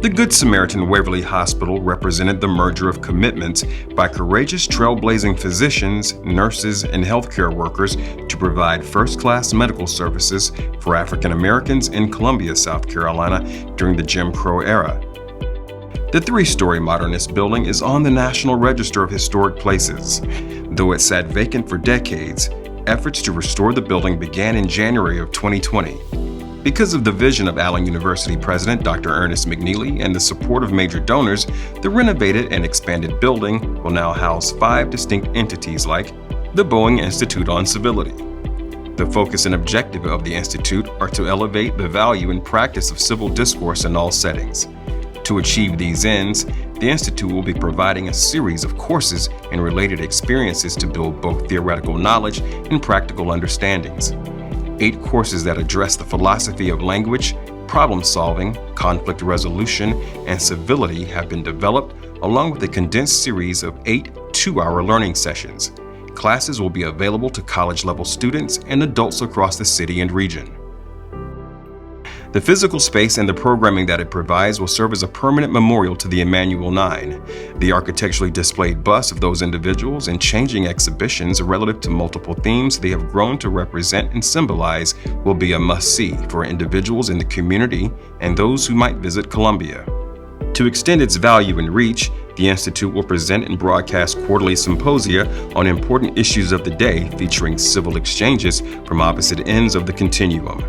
The Good Samaritan Waverley Hospital represented the merger of commitments by courageous trailblazing physicians, nurses, and healthcare workers to provide first-class medical services for African Americans in Columbia, South Carolina during the Jim Crow era. The three-story modernist building is on the National Register of Historic Places. Though it sat vacant for decades, efforts to restore the building began in January of 2020. Because of the vision of Allen University President Dr. Ernest McNeely and the support of major donors, the renovated and expanded building will now house 5 distinct entities like the Boeing Institute on Civility. The focus and objective of the Institute are to elevate the value and practice of civil discourse in all settings. To achieve these ends, the Institute will be providing a series of courses and related experiences to build both theoretical knowledge and practical understandings. 8 courses that address the philosophy of language, problem solving, conflict resolution, and civility have been developed, along with a condensed series of 8 2-hour learning sessions. Classes will be available to college-level students and adults across the city and region. The physical space and the programming that it provides will serve as a permanent memorial to the Emmanuel Nine. The architecturally displayed busts of those individuals and changing exhibitions relative to multiple themes they have grown to represent and symbolize will be a must-see for individuals in the community and those who might visit Columbia. To extend its value and reach, the Institute will present and broadcast quarterly symposia on important issues of the day featuring civil exchanges from opposite ends of the continuum.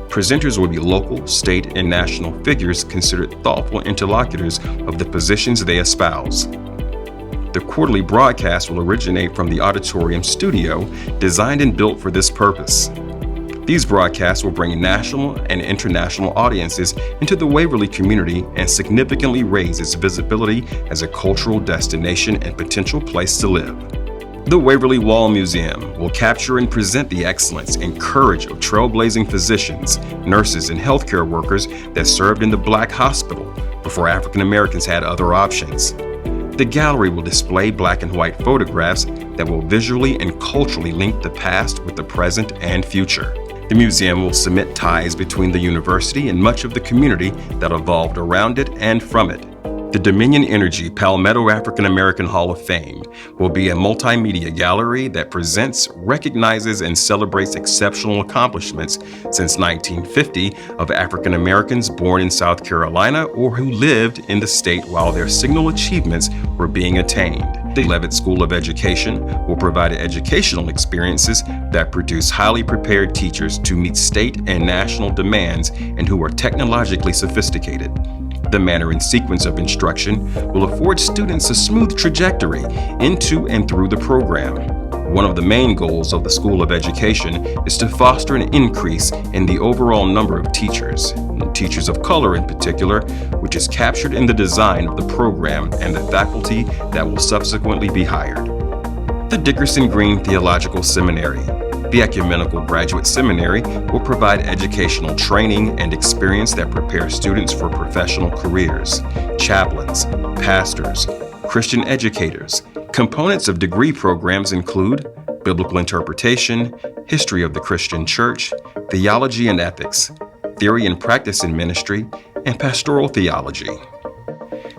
Presenters will be local, state, and national figures considered thoughtful interlocutors of the positions they espouse. The quarterly broadcast will originate from the auditorium studio designed and built for this purpose. These broadcasts will bring national and international audiences into the Waverley community and significantly raise its visibility as a cultural destination and potential place to live. The Waverley Wall Museum will capture and present the excellence and courage of trailblazing physicians, nurses, and healthcare workers that served in the Black hospital before African Americans had other options. The gallery will display black and white photographs that will visually and culturally link the past with the present and future. The museum will cement ties between the university and much of the community that evolved around it and from it. The Dominion Energy Palmetto African American Hall of Fame will be a multimedia gallery that presents, recognizes, and celebrates exceptional accomplishments since 1950 of African Americans born in South Carolina or who lived in the state while their signal achievements were being attained. The Leavitt School of Education will provide educational experiences that produce highly prepared teachers to meet state and national demands and who are technologically sophisticated. The manner and sequence of instruction will afford students a smooth trajectory into and through the program. One of the main goals of the School of Education is to foster an increase in the overall number of teachers of color in particular, which is captured in the design of the program and the faculty that will subsequently be hired. The Dickerson Green Theological Seminary. The Ecumenical Graduate Seminary will provide educational training and experience that prepares students for professional careers, chaplains, pastors, Christian educators. Components of degree programs include biblical interpretation, history of the Christian church, theology and ethics, theory and practice in ministry, and pastoral theology.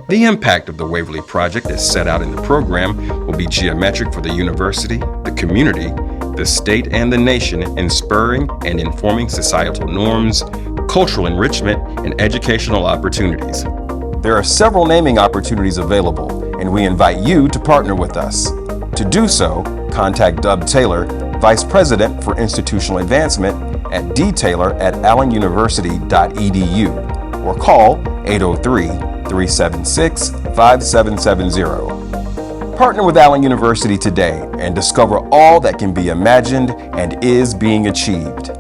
The impact of the Waverley Project as set out in the program will be geometric for the university, the community, the state, and the nation in spurring and informing societal norms, cultural enrichment, and educational opportunities. There are several naming opportunities available, and we invite you to partner with us. To do so, contact Dub Taylor, Vice President for Institutional Advancement at dtaylor@allenuniversity.edu or call 803-376-5770. Partner with Allen University today and discover all that can be imagined and is being achieved.